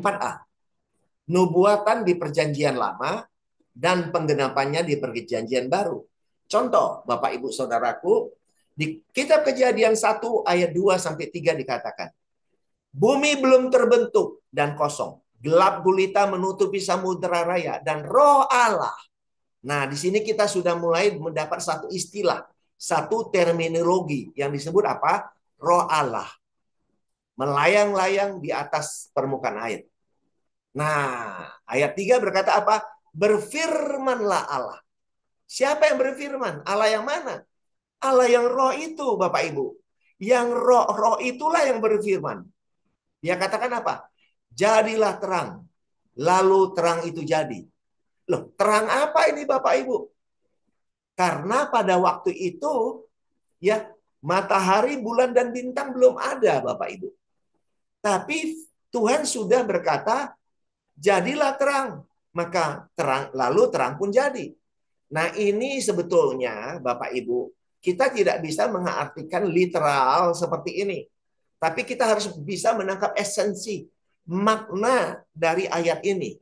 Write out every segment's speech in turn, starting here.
4a. Nubuatan di perjanjian lama dan penggenapannya di perjanjian baru. Contoh, Bapak Ibu Saudaraku, di kitab Kejadian 1 ayat 2 sampai 3 dikatakan, bumi belum terbentuk dan kosong. Gelap gulita menutupi samudera raya dan roh Allah. Nah, di sini kita sudah mulai mendapat satu istilah, satu terminologi yang disebut apa? Roh Allah. Melayang-layang di atas permukaan air. Nah, ayat 3 berkata apa? Berfirmanlah Allah. Siapa yang berfirman? Allah yang mana? Allah yang roh itu, Bapak Ibu. Yang roh itulah yang berfirman. Dia katakan apa? Jadilah terang. Lalu terang itu jadi. Loh, terang apa ini Bapak Ibu? Karena pada waktu itu ya matahari, bulan dan bintang belum ada Bapak Ibu. Tapi Tuhan sudah berkata, jadilah terang. Maka terang, lalu terang pun jadi. Nah, ini sebetulnya Bapak Ibu, kita tidak bisa mengartikan literal seperti ini. Tapi kita harus bisa menangkap esensi, makna dari ayat ini.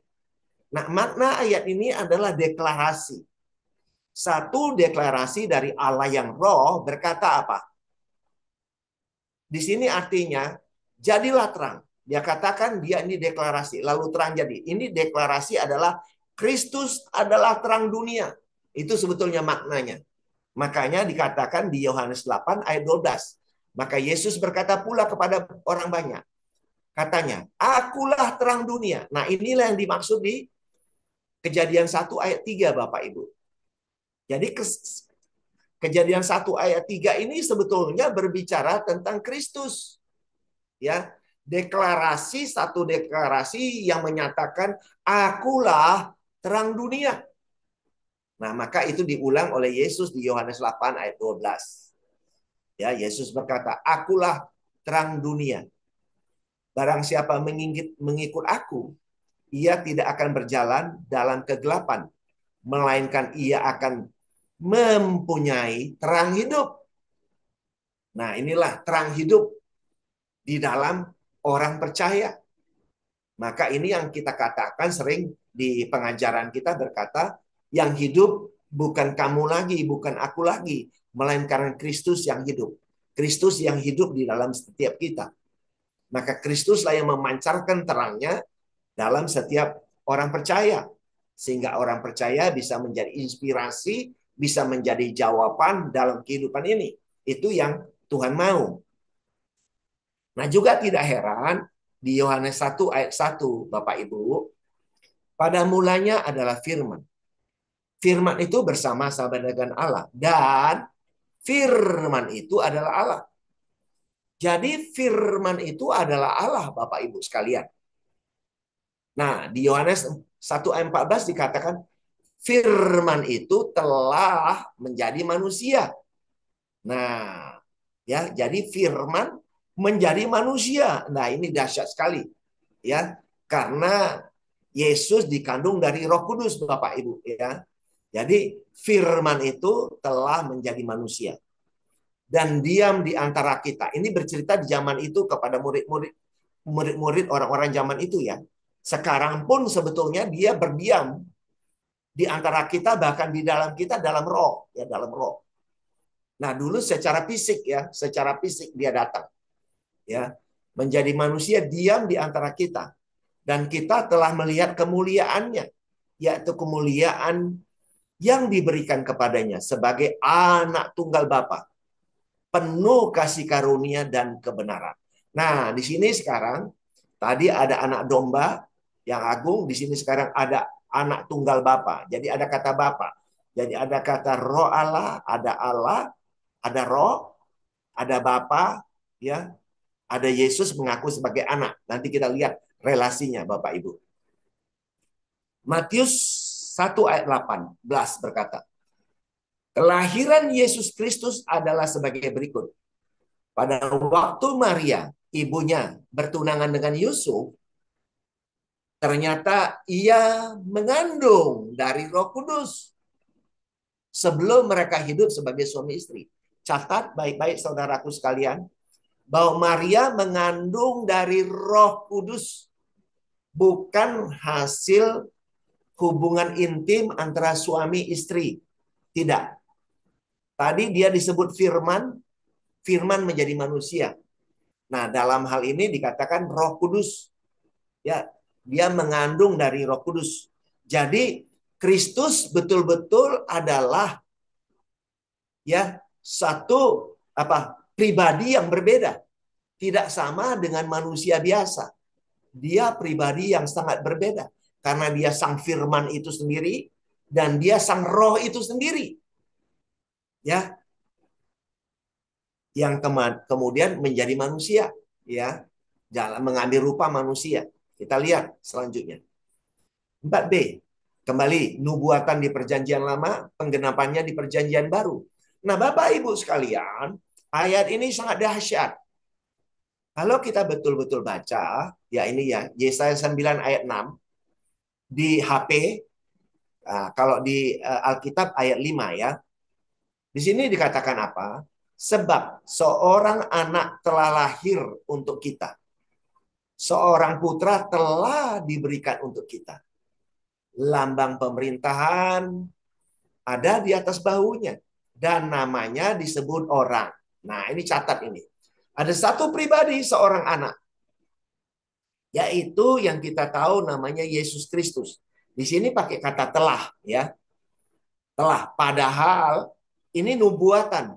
Nah, makna ayat ini adalah deklarasi. Satu deklarasi dari Allah yang roh berkata apa? Di sini artinya, jadilah terang. Dia katakan dia ini deklarasi, lalu terang jadi. Ini deklarasi adalah Kristus adalah terang dunia. Itu sebetulnya maknanya. Makanya dikatakan di Yohanes 8 ayat 12. Maka Yesus berkata pula kepada orang banyak. Katanya, akulah terang dunia. Nah, inilah yang dimaksud di Kejadian 1 ayat 3 Bapak Ibu. Jadi Kejadian 1 ayat 3 ini sebetulnya berbicara tentang Kristus. Ya, satu deklarasi yang menyatakan akulah terang dunia. Nah, maka itu diulang oleh Yesus di Yohanes 8 ayat 12. Ya, Yesus berkata, akulah terang dunia. Barang siapa mengikut aku, ia tidak akan berjalan dalam kegelapan, melainkan ia akan mempunyai terang hidup. Nah, inilah terang hidup di dalam orang percaya. Maka ini yang kita katakan sering di pengajaran kita berkata, yang hidup bukan kamu lagi, bukan aku lagi, melainkan Kristus yang hidup. Kristus yang hidup di dalam setiap kita. Maka Kristuslah yang memancarkan terangnya dalam setiap orang percaya. Sehingga orang percaya bisa menjadi inspirasi, bisa menjadi jawaban dalam kehidupan ini. Itu yang Tuhan mau. Nah, juga tidak heran di Yohanes 1 ayat 1, Bapak Ibu, pada mulanya adalah firman. Firman itu bersama-sama dengan Allah. Dan firman itu adalah Allah. Jadi firman itu adalah Allah, Bapak Ibu sekalian. Nah, di Yohanes 1 ayat 14 dikatakan, firman itu telah menjadi manusia. Nah, ya, jadi firman menjadi manusia. Nah, ini dahsyat sekali. Ya, karena Yesus dikandung dari Roh Kudus, Bapak Ibu, ya. Jadi firman itu telah menjadi manusia dan diam di antara kita. Ini bercerita di zaman itu kepada murid-murid orang-orang zaman itu ya. Sekarang pun sebetulnya dia berdiam di antara kita, bahkan di dalam kita dalam roh, ya, dalam roh. Nah, dulu secara fisik ya, secara fisik dia datang. Ya, menjadi manusia diam di antara kita. Dan kita telah melihat kemuliaannya, yaitu kemuliaan yang diberikan kepadanya sebagai anak tunggal Bapa, penuh kasih karunia dan kebenaran. Nah, di sini sekarang tadi ada anak domba yang agung, di sini sekarang ada anak tunggal Bapa. Jadi ada kata Bapa. Jadi ada kata Roh Allah, ada Roh, ada Bapa, ya. Ada Yesus mengaku sebagai anak. Nanti kita lihat relasinya Bapak Ibu. Matius 1 ayat 18 berkata, kelahiran Yesus Kristus adalah sebagai berikut. Pada waktu Maria, ibunya, bertunangan dengan Yusuf, ternyata ia mengandung dari Roh Kudus sebelum mereka hidup sebagai suami istri. Catat baik-baik saudaraku sekalian, bahwa Maria mengandung dari Roh Kudus bukan hasil hubungan intim antara suami istri. Tidak. Tadi dia disebut firman, firman menjadi manusia. Nah, dalam hal ini dikatakan Roh Kudus. Ya, dia mengandung dari Roh Kudus. Jadi Kristus betul-betul adalah ya satu pribadi yang berbeda, tidak sama dengan manusia biasa. Dia pribadi yang sangat berbeda karena dia sang firman itu sendiri dan dia sang roh itu sendiri. Ya, yang kemudian menjadi manusia, ya. Jalan mengambil rupa manusia. Kita lihat selanjutnya. 4b. Kembali, nubuatan di perjanjian lama, penggenapannya di perjanjian baru. Nah, Bapak Ibu sekalian, ayat ini sangat dahsyat. Kalau kita betul-betul baca, ya ini ya, Yesaya 9 ayat 6 di HP, kalau di Alkitab ayat 5 ya. Di sini dikatakan apa? Sebab seorang anak telah lahir untuk kita. Seorang putra telah diberikan untuk kita. Lambang pemerintahan ada di atas bahunya. Dan namanya disebut orang. Nah, ini catat ini. Ada satu pribadi, seorang anak. Yaitu yang kita tahu namanya Yesus Kristus. Di sini pakai kata telah, ya. Telah. Padahal ini nubuatan.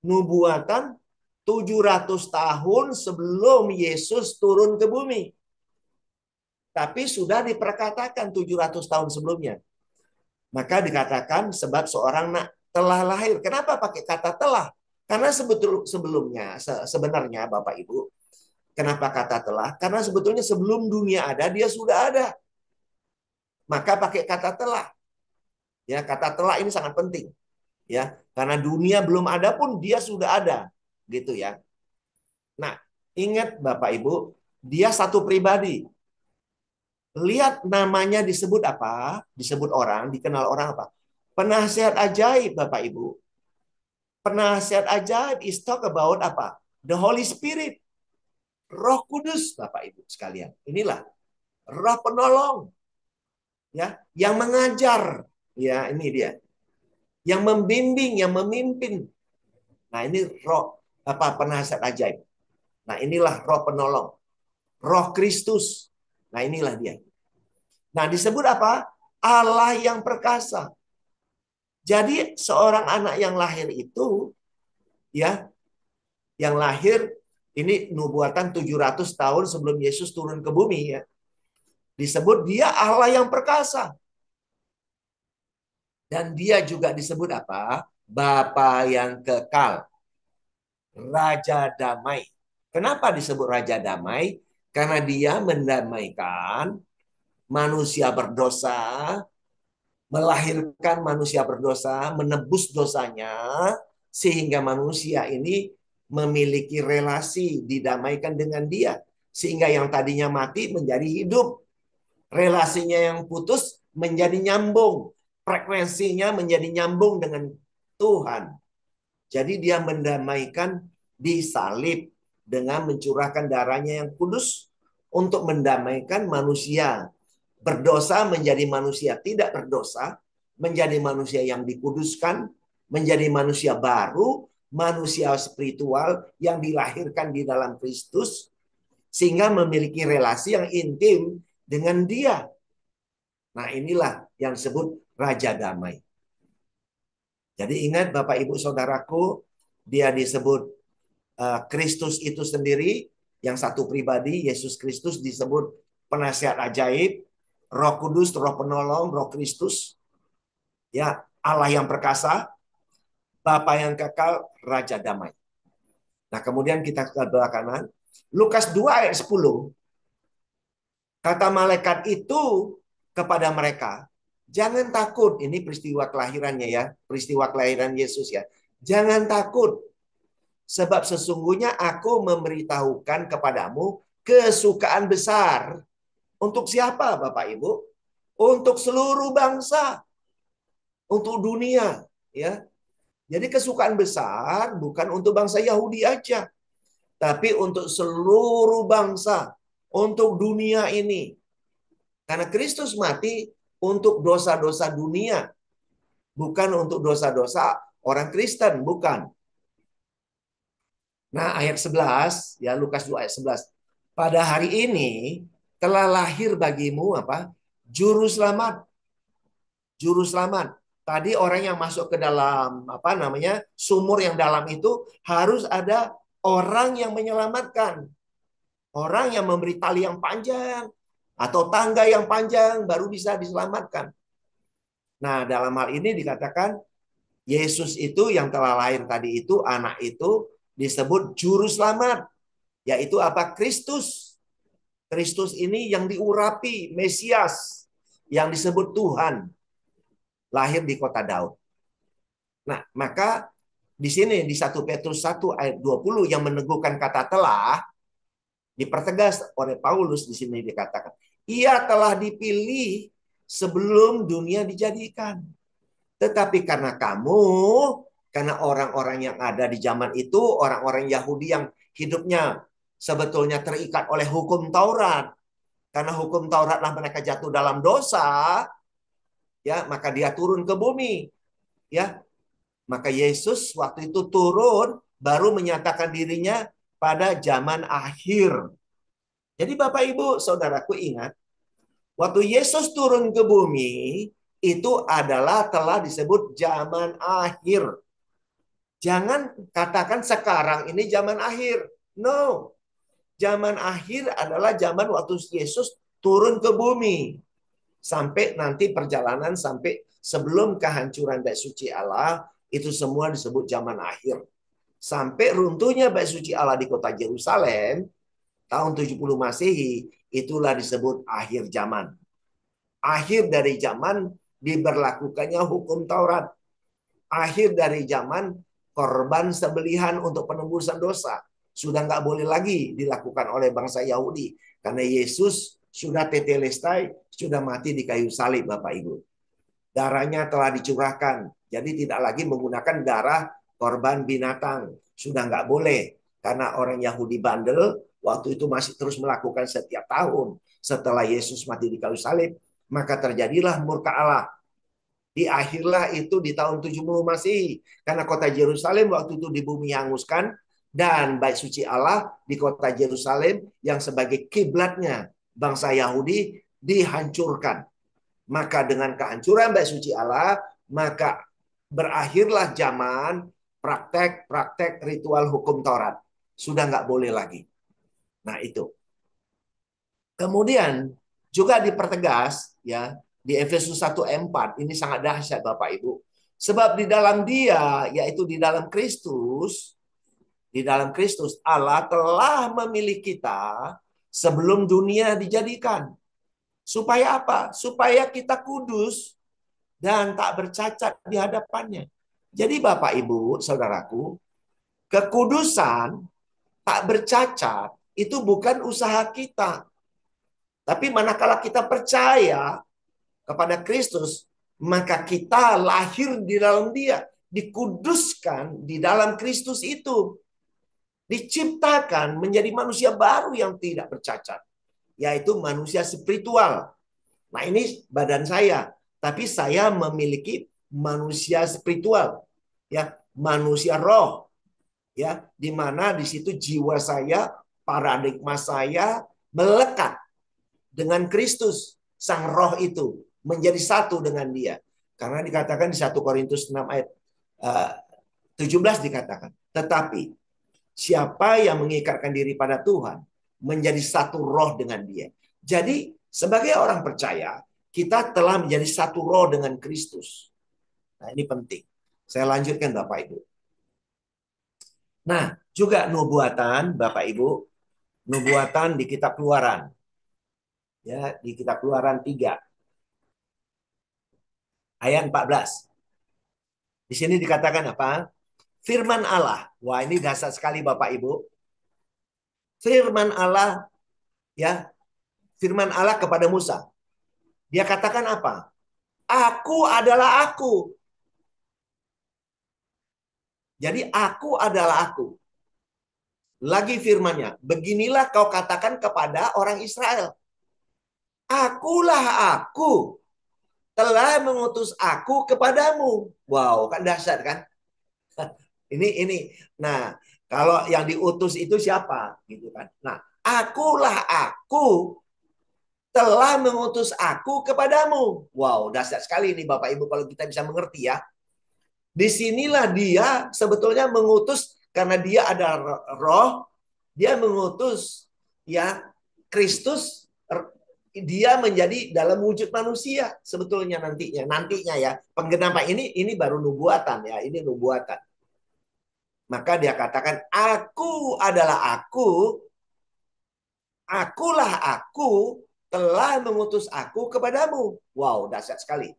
Nubuatan 700 tahun sebelum Yesus turun ke bumi. Tapi sudah diperkatakan 700 tahun sebelumnya. Maka dikatakan sebab seorang telah lahir. Kenapa pakai kata telah? Karena sebelumnya, sebenarnya Bapak Ibu, kenapa kata telah? Karena sebetulnya sebelum dunia ada, dia sudah ada. Maka pakai kata telah. Ya, kata telah ini sangat penting. Ya, karena dunia belum ada pun dia sudah ada. Gitu ya. Nah, ingat Bapak Ibu, dia satu pribadi. Lihat namanya disebut apa? Disebut orang, dikenal orang apa? Penasihat ajaib, Bapak Ibu. Penasihat ajaib is talk about apa? The Holy Spirit. Roh Kudus, Bapak Ibu sekalian. Inilah Roh penolong. Ya, yang mengajar. Ya, ini dia. Yang membimbing, yang memimpin. Nah, ini roh penasihat ajaib. Nah, inilah roh penolong. Roh Kristus. Nah, inilah dia. Nah, disebut apa? Allah yang perkasa. Jadi seorang anak yang lahir itu, ya, yang lahir ini nubuatan 700 tahun sebelum Yesus turun ke bumi, ya. Disebut dia Allah yang perkasa. Dan dia juga disebut apa? Bapa yang kekal. Raja damai. Kenapa disebut Raja Damai? Karena dia mendamaikan manusia berdosa, melahirkan manusia berdosa, menebus dosanya, sehingga manusia ini memiliki relasi didamaikan dengan dia. Sehingga yang tadinya mati menjadi hidup. Relasinya yang putus menjadi nyambung. Frekuensinya menjadi nyambung dengan Tuhan. Jadi dia mendamaikan di salib dengan mencurahkan darahnya yang kudus untuk mendamaikan manusia berdosa menjadi manusia tidak berdosa, menjadi manusia yang dikuduskan, menjadi manusia baru, manusia spiritual yang dilahirkan di dalam Kristus, sehingga memiliki relasi yang intim dengan Dia. Nah, inilah yang disebut Raja Damai. Jadi ingat Bapak Ibu Saudaraku, dia disebut Kristus itu sendiri, yang satu pribadi, Yesus Kristus disebut penasihat ajaib, Roh Kudus, Roh penolong, Roh Kristus, ya, Allah yang perkasa, Bapa yang kekal, Raja damai. Nah, kemudian kita ke belakangan, Lukas 2 ayat 10, kata malaikat itu kepada mereka, jangan takut. Ini peristiwa kelahirannya ya, peristiwa kelahiran Yesus ya. Jangan takut, sebab sesungguhnya aku memberitahukan kepadamu kesukaan besar. Untuk siapa Bapak Ibu? Untuk seluruh bangsa. Untuk dunia. Ya. Jadi kesukaan besar bukan untuk bangsa Yahudi aja. Tapi untuk seluruh bangsa. untuk dunia ini. Karena Kristus mati untuk dosa-dosa dunia, bukan untuk dosa-dosa orang Kristen, bukan. Nah, ayat 11, ya Lukas 2 ayat 11. Pada hari ini telah lahir bagimu apa? Juru selamat. Juru selamat. Tadi orang yang masuk ke dalam apa namanya? Sumur yang dalam itu harus ada orang yang menyelamatkan. Orang yang memberi tali yang panjang atau tangga yang panjang baru bisa diselamatkan. Nah, dalam hal ini dikatakan Yesus itu yang telah lahir tadi itu, anak itu disebut juru selamat. Yaitu apa? Kristus. Kristus ini yang diurapi, Mesias, yang disebut Tuhan, lahir di kota Daud. Nah, maka di sini di 1 Petrus 1 ayat 20 yang meneguhkan kata telah, dipertegas oleh Paulus di sini dikatakan, ia telah dipilih sebelum dunia dijadikan. Tetapi karena orang-orang yang ada di zaman itu, orang-orang Yahudi yang hidupnya sebetulnya terikat oleh hukum Taurat, karena hukum Tauratlah mereka jatuh dalam dosa, ya maka dia turun ke bumi, ya maka Yesus waktu itu turun baru menyatakan dirinya pada zaman akhir. Jadi Bapak Ibu Saudaraku ingat, waktu Yesus turun ke bumi itu adalah telah disebut zaman akhir. Jangan katakan sekarang ini zaman akhir. No. Zaman akhir adalah zaman waktu Yesus turun ke bumi. Sampai nanti perjalanan sampai sebelum kehancuran bait suci Allah, itu semua disebut zaman akhir. Sampai runtuhnya bait suci Allah di kota Yerusalem, tahun 70 Masehi, itulah disebut akhir zaman. Akhir dari zaman diberlakukannya hukum Taurat. Akhir dari zaman korban sembelihan untuk penembusan dosa sudah nggak boleh lagi dilakukan oleh bangsa Yahudi karena Yesus sudah tetelestai, sudah mati di kayu salib, Bapak Ibu. Darahnya telah dicurahkan, jadi tidak lagi menggunakan darah korban binatang, sudah nggak boleh karena orang Yahudi bandel waktu itu masih terus melakukan setiap tahun setelah Yesus mati di kayu salib, maka terjadilah murka Allah. Di akhirlah itu di tahun 70 Masehi. Karena kota Yerusalem waktu itu di bumi hanguskan. Dan bait suci Allah di kota Yerusalem yang sebagai kiblatnya bangsa Yahudi dihancurkan. Maka dengan kehancuran bait suci Allah, maka berakhirlah zaman praktek-praktek ritual hukum Taurat. Sudah nggak boleh lagi. Nah itu. Kemudian juga dipertegas ya di Efesus 1 ayat 4 ini sangat dahsyat Bapak Ibu. Sebab di dalam Dia yaitu di dalam Kristus Allah telah memilih kita sebelum dunia dijadikan. Supaya apa? Supaya kita kudus dan tak bercacat di hadapannya. Jadi Bapak Ibu, Saudaraku, kekudusan tak bercacat itu bukan usaha kita. Tapi manakala kita percaya kepada Kristus, maka kita lahir di dalam Dia, dikuduskan di dalam Kristus itu, diciptakan menjadi manusia baru yang tidak bercacat, yaitu manusia spiritual. Nah, ini badan saya, tapi saya memiliki manusia spiritual, ya, manusia roh, ya, di mana di situ jiwa saya, paradigma saya melekat dengan Kristus, sang roh itu menjadi satu dengan dia. Karena dikatakan di 1 Korintus 6 ayat 17 dikatakan, tetapi siapa yang mengikatkan diri pada Tuhan menjadi satu roh dengan dia. Jadi sebagai orang percaya, kita telah menjadi satu roh dengan Kristus. Nah, ini penting. Saya lanjutkan Bapak Ibu. Nah, juga nubuatan Bapak Ibu, nubuatan di kitab Keluaran. Ya, di kitab Keluaran 3 ayat 14. Di sini dikatakan apa? Firman Allah. Wah, ini dasar sekali Bapak Ibu. Firman Allah, ya, firman Allah kepada Musa. Dia katakan apa? Aku adalah aku. Jadi aku adalah aku. Lagi firman-Nya, beginilah kau katakan kepada orang Israel, akulah aku, telah mengutus aku kepadamu. Wow, kan dahsyat kan? Ini. Nah, kalau yang diutus itu siapa? Gitu kan. Nah, akulah aku, telah mengutus aku kepadamu. Wow, dahsyat sekali ini Bapak Ibu kalau kita bisa mengerti ya. Disinilah dia sebetulnya mengutus karena dia ada roh, dia mengutus ya Kristus, dia menjadi dalam wujud manusia sebetulnya nantinya ya. Penggenapan ini baru nubuatan ya, ini nubuatan. Maka dia katakan, aku adalah aku, akulah aku, telah mengutus aku kepadamu. Wow, dahsyat sekali.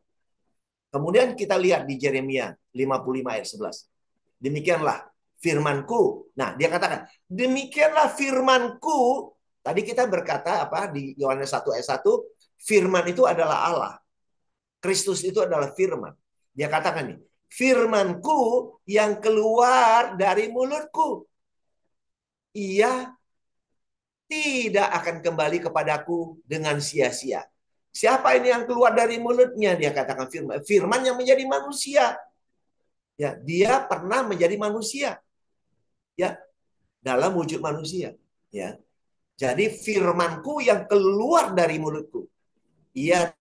Kemudian kita lihat di Yeremia 55 ayat 11. Demikianlah firmanku. Nah, dia katakan, demikianlah firmanku. Tadi kita berkata apa di Yohanes 1 ayat 1, firman itu adalah Allah. Kristus itu adalah firman. Dia katakan nih, firmanku yang keluar dari mulutku. Ia tidak akan kembali kepadaku dengan sia-sia. Siapa ini yang keluar dari mulutnya? Dia katakan firman. Firman yang menjadi manusia. Ya, dia pernah menjadi manusia. Ya, dalam wujud manusia. Ya, jadi firmanku yang keluar dari mulutku, ia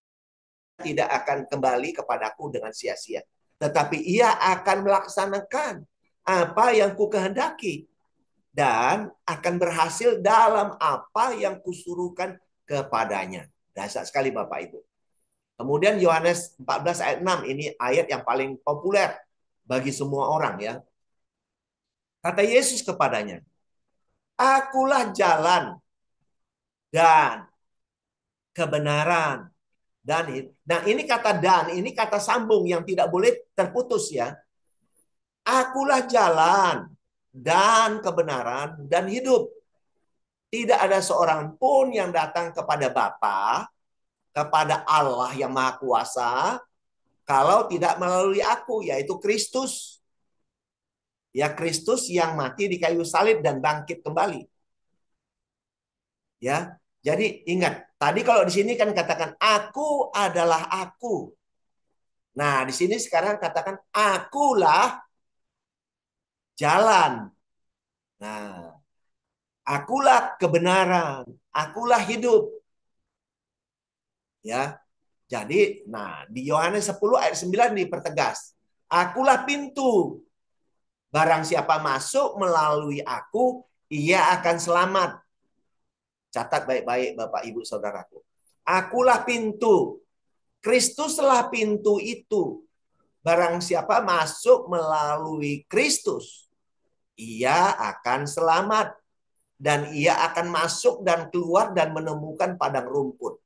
tidak akan kembali kepadaku dengan sia-sia. Tetapi ia akan melaksanakan apa yang ku kehendaki dan akan berhasil dalam apa yang kusuruhkan kepadanya. Dasar sekali Bapak Ibu. Kemudian Yohanes 14 ayat 6, ini ayat yang paling populer bagi semua orang ya. Kata Yesus kepadanya, akulah jalan dan kebenaran dan nah ini kata dan, ini kata sambung yang tidak boleh terputus ya. Akulah jalan dan kebenaran dan hidup. Tidak ada seorang pun yang datang kepada Bapa, kepada Allah yang Maha Kuasa, kalau tidak melalui aku, yaitu Kristus. Ya, Kristus yang mati di kayu salib dan bangkit kembali. Ya, jadi ingat, tadi kalau di sini kan katakan aku adalah aku. Nah, di sini sekarang katakan akulah jalan. Nah, akulah kebenaran, akulah hidup. Ya. Jadi, nah di Yohanes 10 ayat 9 dipertegas. Akulah pintu. Barang siapa masuk melalui aku, ia akan selamat. Catat baik-baik Bapak Ibu Saudaraku. Akulah pintu. Kristuslah pintu itu. Barang siapa masuk melalui Kristus, ia akan selamat. Dan ia akan masuk dan keluar dan menemukan padang rumput.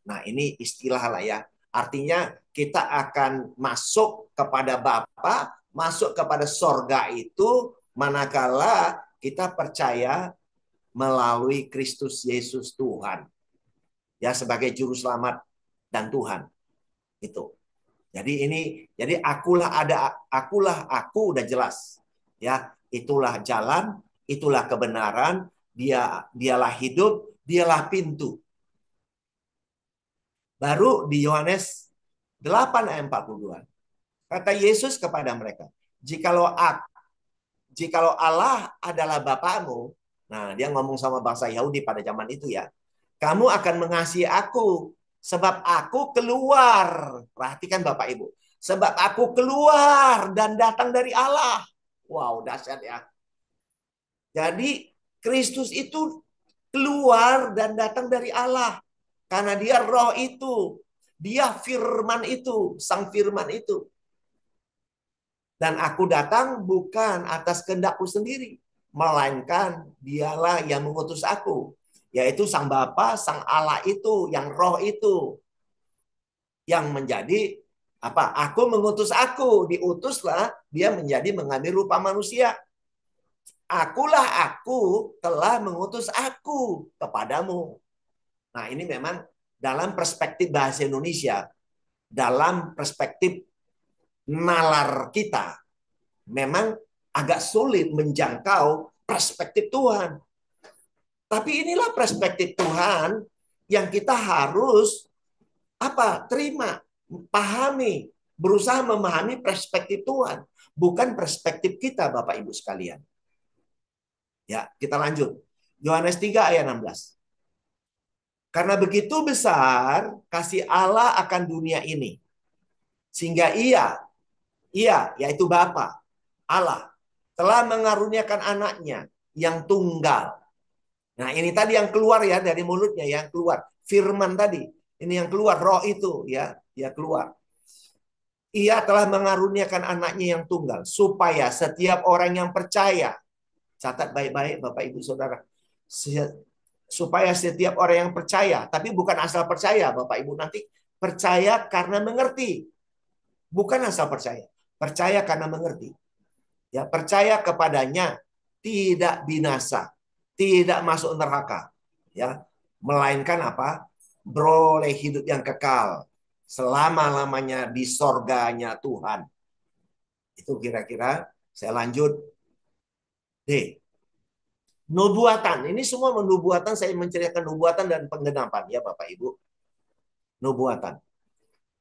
Nah, ini istilah lah ya. Artinya kita akan masuk kepada Bapa, masuk kepada sorga itu manakala kita percaya melalui Kristus Yesus Tuhan. Ya, sebagai juru selamat dan Tuhan. Itu. Jadi akulah aku udah jelas. Ya, itulah jalan, itulah kebenaran, dialah hidup, dialah pintu. Baru di Yohanes 8 ayat 42. Kata Yesus kepada mereka, jikalau Allah adalah Bapamu, nah dia ngomong sama bangsa Yahudi pada zaman itu ya, kamu akan mengasihi aku, sebab aku keluar. Perhatikan Bapak Ibu. Sebab aku keluar dan datang dari Allah. Wow, dahsyat ya. Jadi Kristus itu keluar dan datang dari Allah. Karena dia roh itu. Dia firman itu. Sang firman itu. Dan aku datang bukan atas kehendakku sendiri. Melainkan dialah yang mengutus aku. Yaitu sang Bapa, sang Allah itu. Yang roh itu. Yang menjadi apa? Aku mengutus aku. Diutuslah dia menjadi mengambil rupa manusia. Akulah aku telah mengutus aku kepadamu. Nah, ini memang dalam perspektif bahasa Indonesia, dalam perspektif nalar kita, memang agak sulit menjangkau perspektif Tuhan. Tapi inilah perspektif Tuhan yang kita harus terima, pahami, berusaha memahami perspektif Tuhan, bukan perspektif kita, Bapak Ibu sekalian. Ya, kita lanjut. Yohanes 3 ayat 16. Karena begitu besar kasih Allah akan dunia ini, sehingga ia yaitu Bapa, Allah, telah mengaruniakan anaknya yang tunggal. Nah, ini tadi yang keluar ya dari mulutnya, yang keluar. Firman tadi. Ini yang keluar, roh itu ya, keluar. Ia telah mengaruniakan anaknya yang tunggal, supaya setiap orang yang percaya, catat baik-baik Bapak Ibu Saudara, supaya setiap orang yang percaya, tapi bukan asal percaya Bapak Ibu, nanti percaya karena mengerti, bukan asal percaya, percaya karena mengerti. Ya, percaya kepadanya tidak binasa, tidak masuk neraka, ya, melainkan beroleh hidup yang kekal selama-lamanya di sorganya Tuhan. Itu kira-kira. Saya lanjut. D. Nubuatan. Ini semua nubuatan, saya menceritakan nubuatan dan penggenapan ya Bapak Ibu. Nubuatan.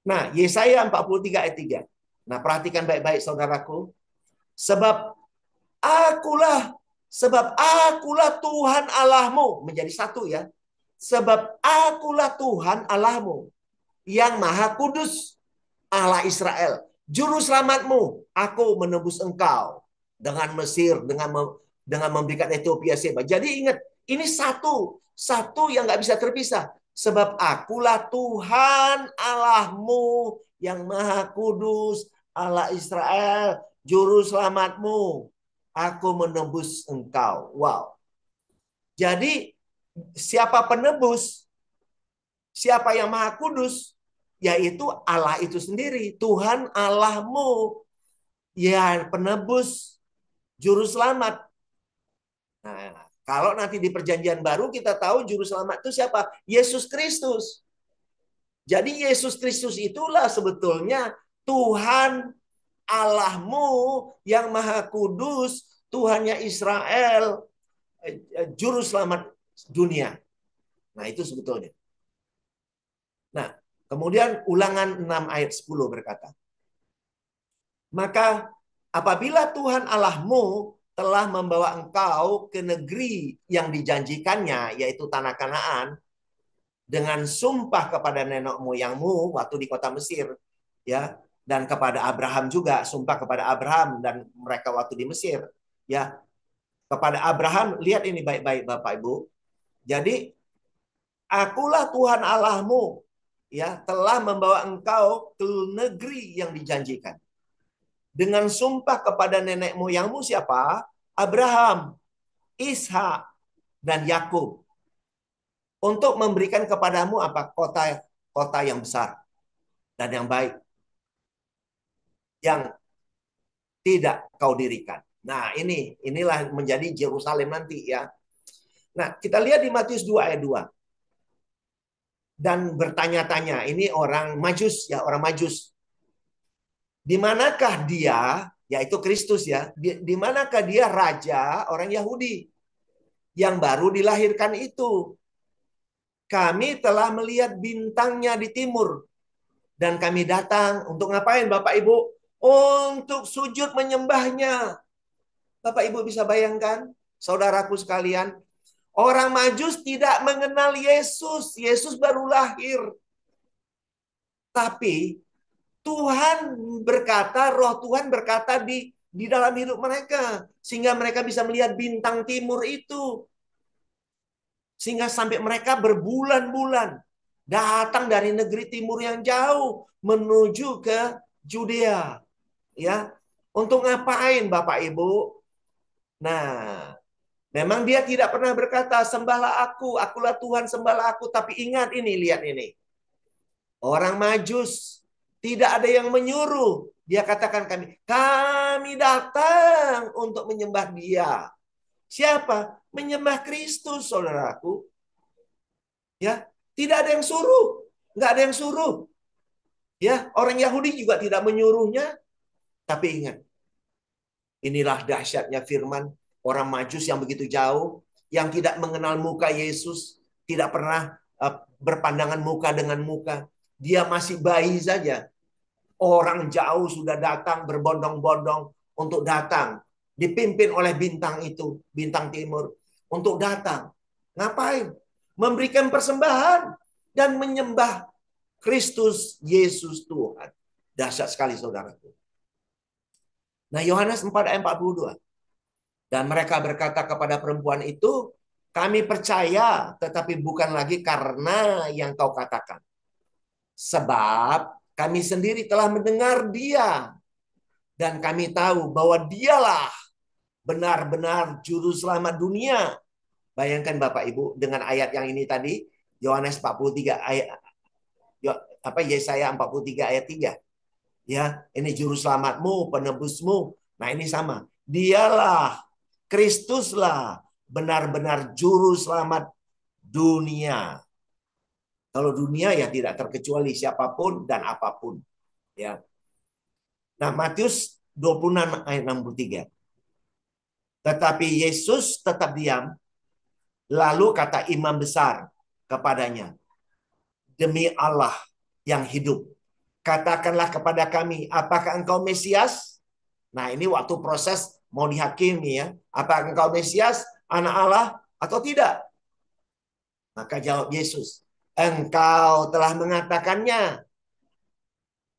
Nah, Yesaya 43 ayat 3. Nah, perhatikan baik-baik saudaraku. Sebab akulah Tuhan Allahmu. Menjadi satu ya. Sebab akulah Tuhan Allahmu yang Maha Kudus, Allah Israel, juru selamatmu. Aku menebus engkau dengan Mesir, dengan memberikan Ethiopia Seba. Jadi ingat, ini satu yang nggak bisa terpisah. Sebab akulah Tuhan Allahmu yang Maha Kudus, Allah Israel, juru selamatmu. Aku menebus engkau. Wow. Jadi siapa penebus? Siapa yang Maha Kudus? Yaitu Allah itu sendiri. Tuhan Allahmu. Ya, penebus, juru selamat. Nah, kalau nanti di perjanjian baru kita tahu juru selamat itu siapa? Yesus Kristus. Jadi Yesus Kristus itulah sebetulnya Tuhan Allahmu yang Maha Kudus, Tuhannya Israel, juru selamat dunia. Nah, itu sebetulnya. Nah, kemudian Ulangan 6 ayat 10 berkata, maka apabila Tuhan Allahmu telah membawa engkau ke negeri yang dijanjikannya, yaitu tanah Kanaan, dengan sumpah kepada nenek moyangmu waktu di kota Mesir, ya, dan kepada Abraham juga, sumpah kepada Abraham dan mereka waktu di Mesir, ya. Kepada Abraham, lihat ini baik-baik Bapak Ibu. Jadi, akulah Tuhan Allahmu, ya, telah membawa engkau ke negeri yang dijanjikan. Dengan sumpah kepada nenek moyangmu siapa? Abraham, Ishak, dan Yakub. Untuk memberikan kepadamu kota yang besar dan yang baik, yang tidak kau dirikan. Nah, inilah menjadi Yerusalem nanti ya. Nah, kita lihat di Matius 2 ayat 2. Dan bertanya-tanya, ini orang Majus ya, orang Majus. Di manakah dia, yaitu Kristus ya, di manakah dia raja orang Yahudi yang baru dilahirkan itu? Kami telah melihat bintangnya di timur dan kami datang untuk ngapain Bapak Ibu? Untuk sujud menyembahnya. Bapak Ibu bisa bayangkan, saudaraku sekalian, orang Majus tidak mengenal Yesus. Yesus baru lahir. Tapi Tuhan berkata, roh Tuhan berkata di dalam hidup mereka. Sehingga mereka bisa melihat bintang timur itu. Sehingga sampai mereka berbulan-bulan datang dari negeri timur yang jauh menuju ke Judea. Ya, untuk ngapain Bapak Ibu? Nah, memang dia tidak pernah berkata, sembahlah aku, akulah Tuhan, sembahlah aku. Tapi ingat ini, lihat ini. Orang Majus, tidak ada yang menyuruh. Dia katakan kami datang untuk menyembah dia. Siapa? Menyembah Kristus, saudaraku. Ya, tidak ada yang suruh. Nggak ada yang suruh. Ya, orang Yahudi juga tidak menyuruhnya. Tapi ingat, inilah dahsyatnya firman. Orang Majus yang begitu jauh, yang tidak mengenal muka Yesus, tidak pernah berpandangan muka dengan muka. Dia masih bayi saja. Orang jauh sudah datang berbondong-bondong untuk datang. Dipimpin oleh bintang itu, bintang timur. Untuk datang. Ngapain? Memberikan persembahan dan menyembah Kristus Yesus Tuhan. Dahsyat sekali saudaraku. Nah Yohanes 4 ayat 42. Dan mereka berkata kepada perempuan itu, kami percaya tetapi bukan lagi karena yang kau katakan. Sebab kami sendiri telah mendengar dia. Dan kami tahu bahwa dialah benar-benar juru selamat dunia. Bayangkan Bapak Ibu dengan ayat yang ini tadi, Yohanes 43 ayat Yesaya 43 ayat 3. Ya, ini juru selamatmu, penebusmu. Nah, ini sama. Dialah Kristuslah benar-benar juru selamat dunia. Kalau dunia ya tidak terkecuali siapapun dan apapun, ya. Nah, Matius 26 ayat 63. Tetapi Yesus tetap diam, lalu kata imam besar kepadanya, demi Allah yang hidup, katakanlah kepada kami, apakah engkau Mesias? Nah, ini waktu proses mau dihakimi ya. Apakah engkau Mesias, anak Allah atau tidak? Maka jawab Yesus, engkau telah mengatakannya.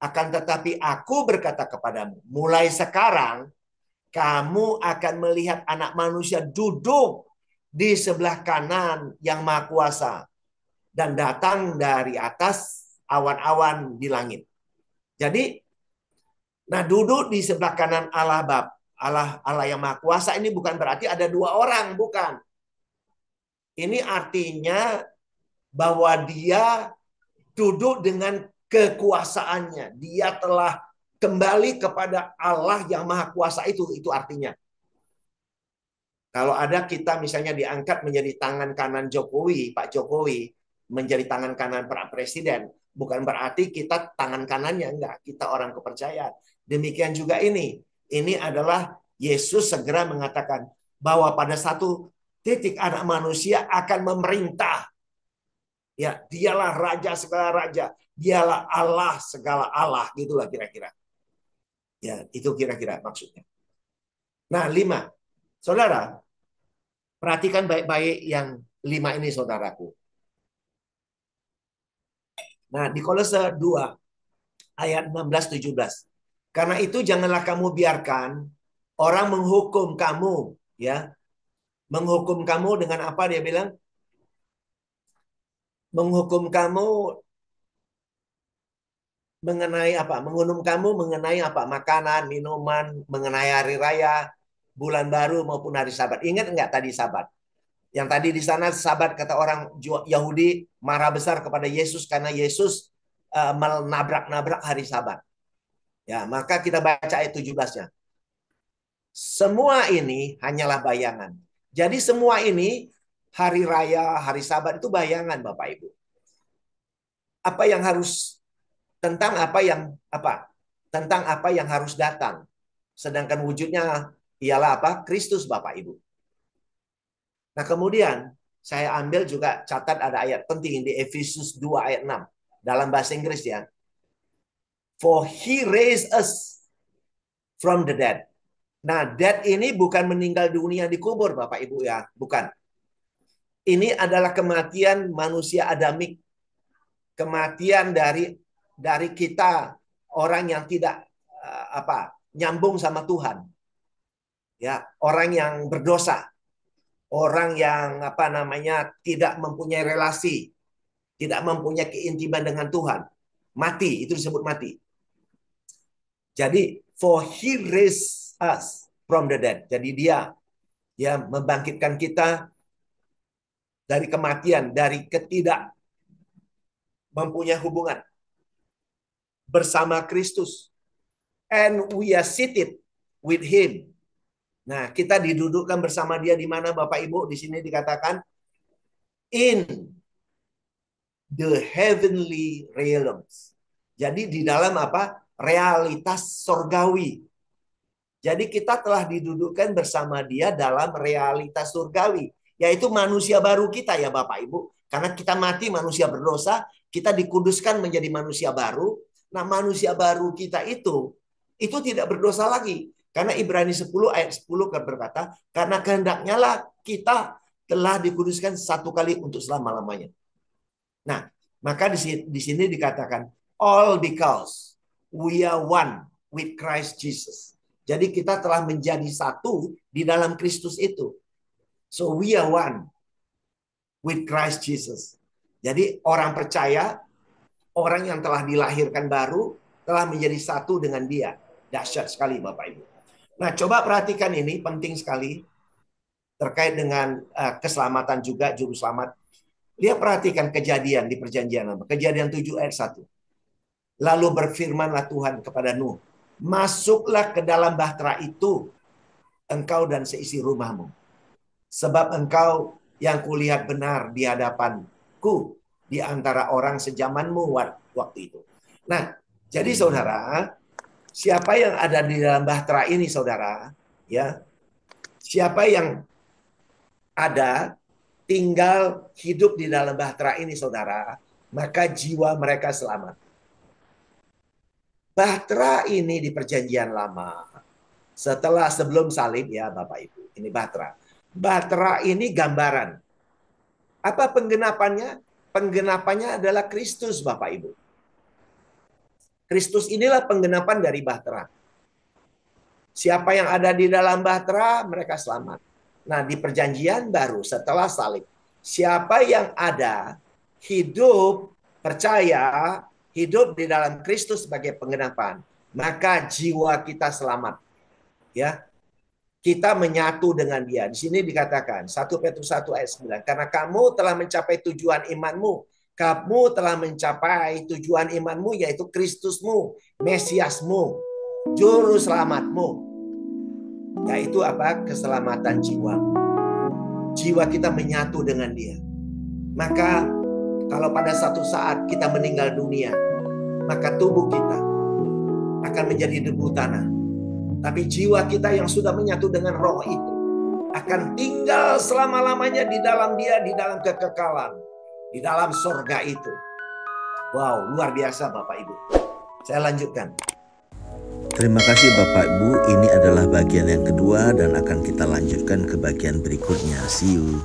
Akan tetapi aku berkata kepadamu, mulai sekarang kamu akan melihat anak manusia duduk di sebelah kanan yang Maha Kuasa dan datang dari atas awan-awan di langit. Jadi, nah duduk di sebelah kanan Allah Bapa, Allah yang Maha Kuasa ini bukan berarti ada dua orang, bukan. Ini artinya bahwa dia duduk dengan kekuasaannya. Dia telah kembali kepada Allah yang Maha Kuasa itu artinya. Kalau ada kita misalnya diangkat menjadi tangan kanan Jokowi, Pak Jokowi, menjadi tangan kanan Pak Presiden, bukan berarti kita tangan kanannya, enggak. Kita orang kepercayaan. Demikian juga ini. Ini adalah Yesus segera mengatakan bahwa pada satu titik anak manusia akan memerintah. Ya, dialah raja segala raja, dialah Allah segala Allah, gitulah kira-kira. Ya, itu kira-kira maksudnya. Nah, 5. Saudara, perhatikan baik-baik yang 5 ini saudaraku. Nah, di Kolose 2 ayat 16-17. Karena itu janganlah kamu biarkan orang menghukum kamu, ya. Menghukum kamu dengan apa dia bilang? Menghukum kamu mengenai apa? Menghukum kamu mengenai apa? Makanan, minuman, mengenai hari raya, bulan baru maupun hari Sabat. Ingat enggak tadi Sabat? Yang tadi di sana Sabat kata orang Yahudi marah besar kepada Yesus karena Yesus menabrak-nabrak hari Sabat. Ya, maka kita baca ayat 17-nya. Semua ini hanyalah bayangan. Jadi semua ini hari raya, hari Sabat itu bayangan Bapak Ibu. Apa yang harus tentang apa yang harus datang. Sedangkan wujudnya ialah apa? Kristus Bapak Ibu. Nah, kemudian saya ambil juga catat ada ayat penting di Efesus 2 ayat 6 dalam bahasa Inggris ya. For he raised us from the dead. Nah, dead ini bukan meninggal dunia dikubur Bapak Ibu ya, bukan. Ini adalah kematian manusia adamik. Kematian dari kita orang yang tidak nyambung sama Tuhan. Ya, orang yang berdosa. Orang yang tidak mempunyai relasi, tidak mempunyai keintiman dengan Tuhan. Mati, itu disebut mati. Jadi, for he raised us from the dead. Jadi dia membangkitkan kita dari kematian, dari ketidak mempunyai hubungan bersama Kristus. And we are seated with him. Nah, kita didudukkan bersama dia di mana Bapak Ibu? Di sini dikatakan in the heavenly realms. Jadi di dalam apa? Realitas sorgawi. Jadi kita telah didudukkan bersama dia dalam realitas surgawi, yaitu manusia baru kita ya Bapak Ibu. Karena kita mati manusia berdosa, kita dikuduskan menjadi manusia baru. Nah, manusia baru kita itu tidak berdosa lagi. Karena Ibrani 10 ayat 10 berkata, karena kehendaknya lah kita telah dikuduskan satu kali untuk selama-lamanya. Nah, maka di sini dikatakan all because we are one with Christ Jesus. Jadi kita telah menjadi satu di dalam Kristus itu. So we are one with Christ Jesus. Jadi orang percaya, orang yang telah dilahirkan baru, telah menjadi satu dengan dia. Dahsyat sekali Bapak Ibu. Nah, coba perhatikan ini, penting sekali. Terkait dengan keselamatan juga, juru selamat. Dia perhatikan kejadian di perjanjian lama. Kejadian 7 ayat 1. Lalu berfirmanlah Tuhan kepada Nuh, masuklah ke dalam bahtera itu, engkau dan seisi rumahmu. Sebab engkau yang kulihat benar di hadapanku di antara orang sejamanmu waktu itu. Nah, jadi saudara, siapa yang ada di dalam bahtera ini saudara, ya, siapa yang ada tinggal hidup di dalam bahtera ini saudara, maka jiwa mereka selamat. Bahtera ini di perjanjian lama, sebelum salib ya Bapak Ibu, ini bahtera. Bahtera ini gambaran. Apa penggenapannya? Penggenapannya adalah Kristus Bapak Ibu. Kristus inilah penggenapan dari bahtera. Siapa yang ada di dalam bahtera, mereka selamat. Nah, di perjanjian baru setelah salib, siapa yang ada hidup percaya, hidup di dalam Kristus sebagai penggenapan, maka jiwa kita selamat. Ya. Kita menyatu dengan dia. Di sini dikatakan 1 Petrus 1 ayat 9, karena kamu telah mencapai tujuan imanmu. Kamu telah mencapai tujuan imanmu, yaitu Kristusmu, Mesiasmu, juru selamatmu. Yaitu apa? Keselamatan jiwa. Jiwa kita menyatu dengan dia. Maka kalau pada satu saat kita meninggal dunia, maka tubuh kita akan menjadi debu tanah. Tapi jiwa kita yang sudah menyatu dengan roh itu akan tinggal selama-lamanya di dalam dia, di dalam kekekalan, di dalam surga itu. Wow, luar biasa Bapak Ibu. Saya lanjutkan. Terima kasih Bapak Ibu, ini adalah bagian yang kedua dan akan kita lanjutkan ke bagian berikutnya. See you.